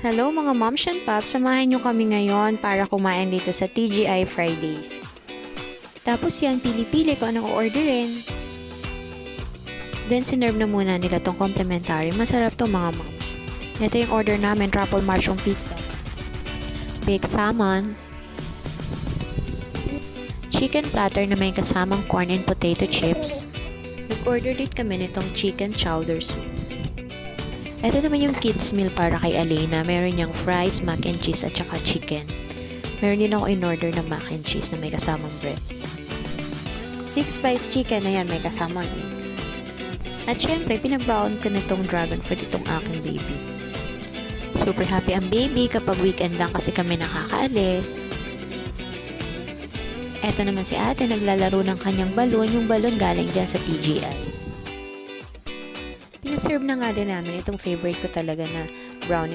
Hello mga moms and pops, samahan nyo kami ngayon para kumain dito sa TGI Fridays. Tapos yan, pili-pili ko anong orderin. Then sinerve na muna nila tong complimentary. Masarap to mga moms. Ito yung order namin, truffle mushroom pizza. Baked salmon. Chicken platter na may kasamang corn and potato chips. Nag-order din kami nitong chicken chowder soup. Ito naman yung kids meal para kay Alena. Meron niyang fries, mac and cheese at saka chicken. Meron din ako in-order na mac and cheese na may kasamang bread. 6-spice chicken na yan, may kasamang egg. At syempre, pinagbaon ko nitong dragon fruit itong aking baby. Super happy ang baby kapag weekend lang kasi kami nakakaalis. Ito naman si ate, naglalaro ng kanyang balon. Yung balon galing dyan sa TGI. Pinaserve na nga din namin itong favorite ko talaga na brownie